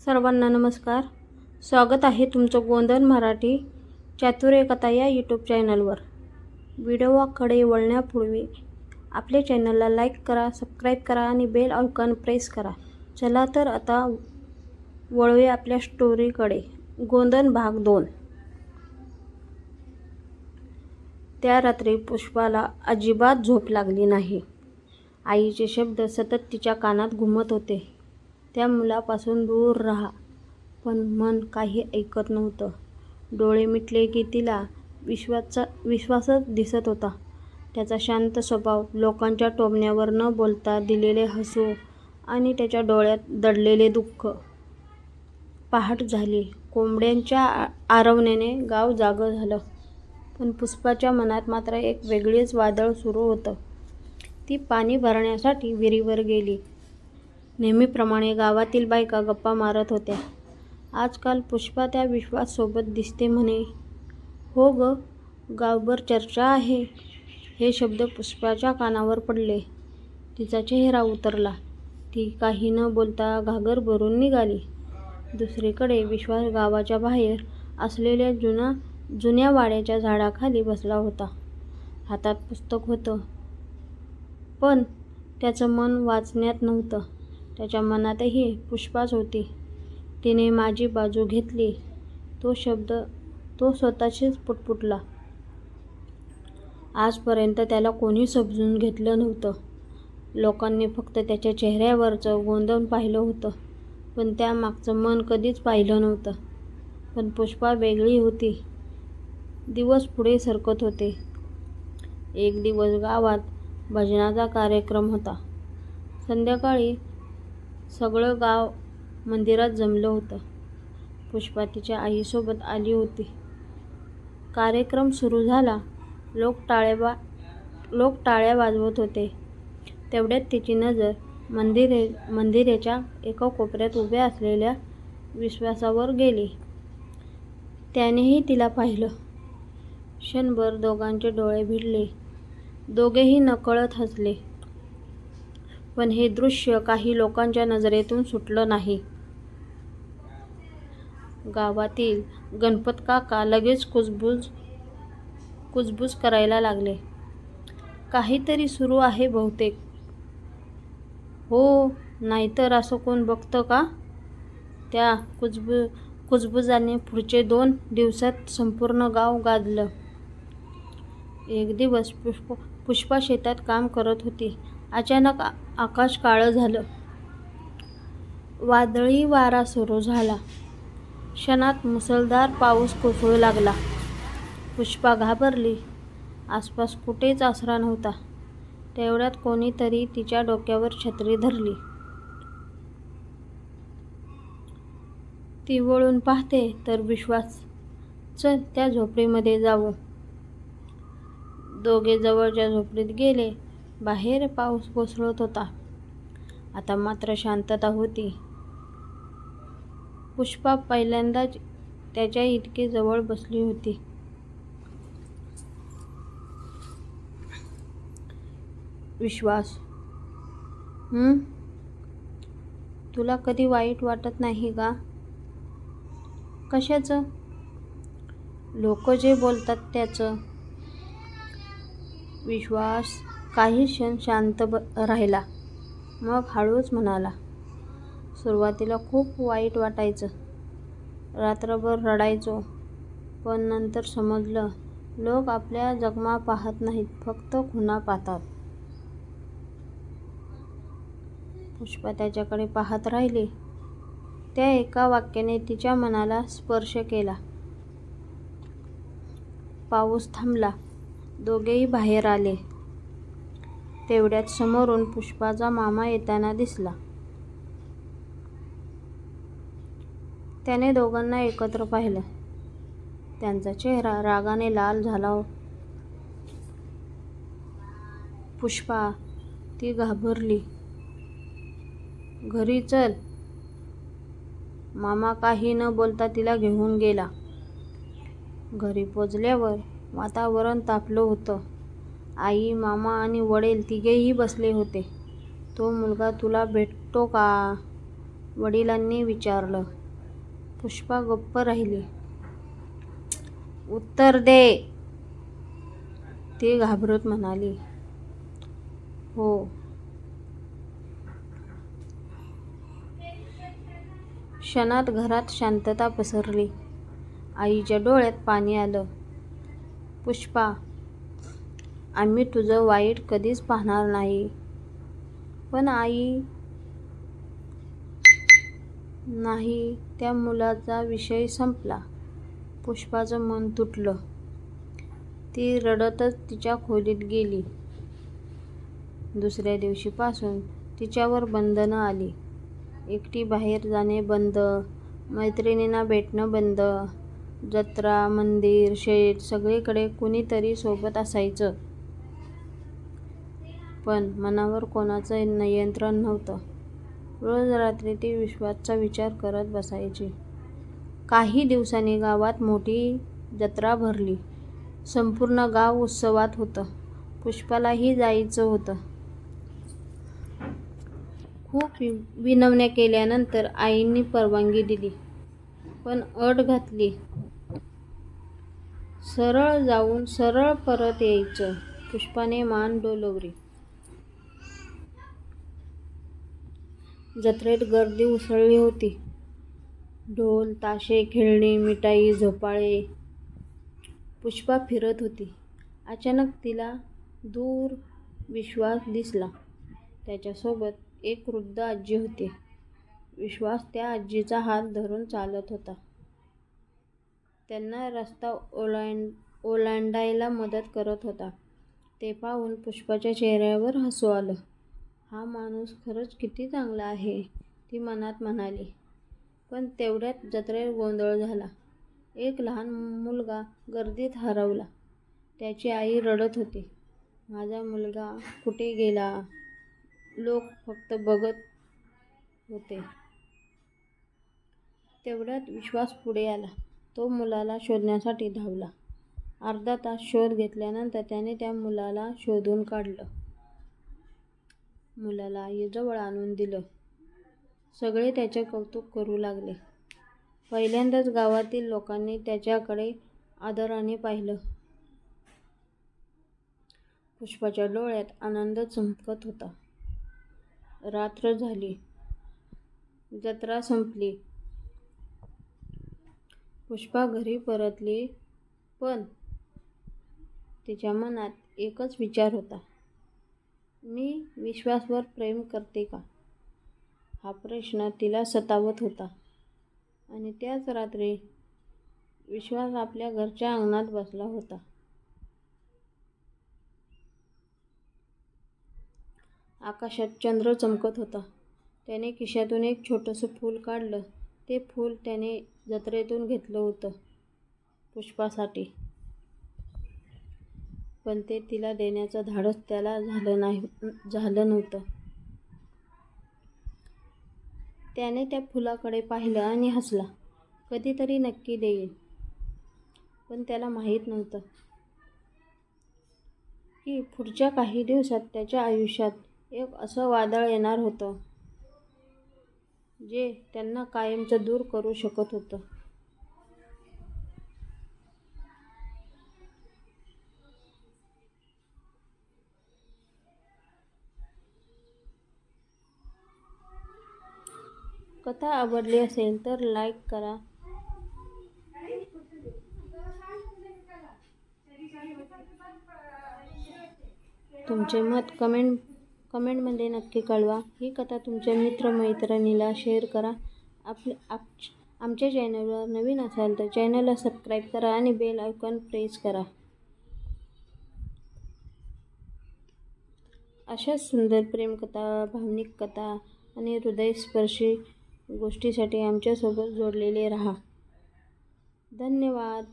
सर्वांना नमस्कार. स्वागत आहे तुमचं गोंधन मराठी चातुर्य कथा या यूट्यूब चॅनलवर. व्हिडिओकडे वळण्यापूर्वी आपल्या चॅनलला लाईक करा, सबस्क्राईब करा आणि बेल आयकॉन प्रेस करा. चला तर आता वळूया आपल्या स्टोरीकडे. गोंधन भाग 2. त्या रात्री पुष्पाला अजिबात झोप लागली नाही. आईचे शब्द सतत तिच्या कानात घुमत होते. त्या मुलापासून दूर राहा. पण मन काही ऐकत नव्हतं. डोळे मिटले की तिला विश्वासच दिसत होता. त्याचा शांत स्वभाव, लोकांच्या टोमण्यावर न बोलता दिलेले हसू आणि त्याच्या डोळ्यात दडलेले दुःख. पहाट झाली. कोंबड्यांच्या आरवण्याने गाव जागं झालं. पण पुष्पाच्या मनात मात्र एक वेगळीच वादळ सुरू होतं. ती पाणी भरण्यासाठी विहिरीवर गेली. नेहमीप्रमाणे गावातील बायका गप्पा मारत होत्या. आजकाल पुष्पा त्या विश्वाससोबत दिसते म्हणे. हो ग, गावभर चर्चा आहे. हे शब्द पुष्पाच्या कानावर पडले. तिचा चेहरा उतरला. ती काही न बोलता घागर भरून निघाली. दुसरीकडे विश्वास गावाच्या बाहेर असलेल्या जुन्या वाड्याच्या झाडाखाली बसला होता. हातात पुस्तक होतं, पण त्याचं मन वाचण्यात नव्हतं. त्याच्या मनातही पुष्पाच होती. तिने माझी बाजू घेतली, तो शब्द तो स्वतःशीच पुटपुटला. आजपर्यंत त्याला कोणी समजून घेतलं नव्हतं. लोकांनी फक्त त्याच्या चेहऱ्यावरचं गोंधन पाहिलं होतं, पण त्यामागचं मन कधीच पाहिलं नव्हतं. पण पुष्पा वेगळी होती. दिवस पुढे सरकत होते. एक दिवस गावात भजनाचा कार्यक्रम होता. संध्याकाळी सगळं गाव मंदिरात जमलं होतं. पुष्पा तिच्या आईसोबत आली होती. कार्यक्रम सुरू झाला. लोक टाळ्या वाजवत होते. तेवढ्यात तिची नजर मंदिराच्या एका कोपऱ्यात उभ्या असलेल्या विश्वासावर गेली. त्यानेही तिला पाहिलं. क्षणभर दोघांचे डोळे भिडले. दोघेही नकळत हसले. पण हे दृश्य काही लोकांच्या नजरेतून सुटलं नाही. गावातील गणपत काका लगेच कुजबूज करायला लागले. काहीतरी सुरू आहे बहुतेक. हो, नाहीतर असं कोण बघतं का? त्या कुजबुजाने पुढचे 2 दिवसात संपूर्ण गाव गाजलं. एक दिवस पुष्पा शेतात काम करत होती. अचानक आकाश काळं झालं. वादळी वारा सुरू झाला. क्षणात मुसळधार पाऊस कोसळू लागला. पुष्पा घाबरली. आसपास कुठेच आसरा नव्हता. तेवढ्यात कोणीतरी तिच्या डोक्यावर छत्री धरली. ती वळून पाहते तर विश्वास. चल, त्या झोपडीमध्ये जाऊ. दोघे जवळच्या झोपडीत गेले. बाहेर पाऊस कोसळत होता. आता मात्र शांतता होती. पुष्पा पहिल्यांदाच त्याच्या इतकी जवळ बसली होती. विश्वास, तुला कधी वाईट वाटत नाही का? कशाचं? लोक जे बोलतात त्याचं. विश्वास काही क्षण शांत राहिला. मग हळूच म्हणाला, सुरुवातीला खूप वाईट वाटायचं. रात्रभर रडायचो. पण नंतर समजलं, लोक आपल्या जखमा पाहत नाहीत, फक्त खुणा पाहतात. पुष्पा त्याच्याकडे पाहत राहिली. त्या एका वाक्याने तिच्या मनाला स्पर्श केला. पाऊस थांबला. दोघेही बाहेर आले. तेवढ्यात समोरून पुष्पाचा मामा येताना दिसला. त्याने दोघांना एकत्र पाहिलं. त्यांचा चेहरा रागाने लाल झाला. पुष्पा, ती घाबरली. घरी चल. मामा काही न बोलता तिला घेऊन गेला. घरी पोचल्यावर वातावरण तापलं होतं. आई, मामा आणि वडील तिघेही बसले होते. तो मुलगा तुला भेटतो का? वडिलांनी विचारलं. पुष्पा गप्प राहिली. उत्तर दे, ती घाबरत म्हणाली. हो. क्षणात घरात शांतता पसरली. आईच्या डोळ्यात पाणी आलं. पुष्पा, आम्ही तुझं वाईट कधीच पाहणार नाही. पण आई. नाही. त्या मुलाचा विषय संपला. पुष्पाचं मन तुटलं. ती रडतच तिच्या खोलीत गेली. दुसऱ्या दिवशीपासून तिच्यावर बंधनं आली. एकटी बाहेर जाणे बंद, मैत्रिणींना भेटणं बंद. जत्रा, मंदिर, शेत सगळीकडे कुणीतरी सोबत असायचं. पण मनावर कोणाचं नियंत्रण नव्हतं. रोज रात्री ती विश्वाचा विचार करत बसायची. काही दिवसांनी गावात मोठी जत्रा भरली. संपूर्ण गाव उत्सवात होतं. पुष्पालाही जायचं होतं. खूप विनवण्या केल्यानंतर आईंनी परवानगी दिली. पण अट घातली. सरळ जाऊन सरळ परत यायचं. पुष्पाने मान डोलवली. जत्रेत गर्दी उसळली होती. ढोल, ताशे, खेळणी, मिठाई, झोपाळे. पुष्पा फिरत होती. अचानक तिला दूर विश्वास दिसला. त्याच्यासोबत एक वृद्ध आजी होती. विश्वास त्या आजीचा हात धरून चालत होता. त्यांना रस्ता ओलांडायला मदत करत होता. ते पाहून पुष्पाच्या चेहऱ्यावर हसू आलं. हा माणूस खरंच किती चांगला आहे, ती मनात म्हणाली. पण तेवढ्यात जत्रेत गोंधळ झाला. एक लहान मुलगा गर्दीत हरवला. त्याची आई रडत होती. माझा मुलगा कुठे गेला? लोक फक्त बघत होते. तेवढ्यात विश्वास पुढे आला. तो मुलाला शोधण्यासाठी धावला. अर्धा तास शोध घेतल्यानंतर त्याने त्या मुलाला शोधून काढलं. मुलाला आईजवळ आणून दिलं. सगळे त्याचे कौतुक करू लागले. पहिल्यांदाच गावातील लोकांनी त्याच्याकडे आदराने पाहिलं. पुष्पाच्या डोळ्यात आनंद चमकत होता. रात्र झाली. जत्रा संपली. पुष्पा घरी परतली. पण तिच्या मनात एकच विचार होता. मी विश्वासवर प्रेम करते का? हा प्रश्न तिला सतावत होता. आणि त्याच रात्री विश्वास आपल्या घरच्या अंगणात बसला होता. आकाशात चंद्र चमकत होता. त्याने खिशातून एक छोटंसं फूल काढलं. ते फूल त्याने जत्रेतून घेतलं होतं पुष्पासाठी. पण ते तिला देण्याचं धाडस त्याला झालं नव्हतं. त्याने त्या फुलाकडे पाहिलं आणि हसला. कधीतरी नक्की देईल. पण त्याला माहीत नव्हतं की पुढच्या काही दिवसात त्याच्या आयुष्यात एक असं वादळ येणार होतं जे त्यांना कायमचं दूर करू शकत होतं. कथा आवडली असेल तर लाईक करा. तुमचे मत कमेंटमध्ये नक्की कळवा. ही कथा तुमच्या मित्रमैत्रिणीला शेअर करा. आमच्या चॅनलवर नवीन असाल तर चॅनलला सबस्क्राईब करा आणि बेल आयकॉन प्रेस करा. अशाच सुंदर प्रेमकथा, भावनिक कथा आणि हृदयस्पर्शी गोष्टींसाठी आमच्यासोबत जोडलेले राहा. धन्यवाद.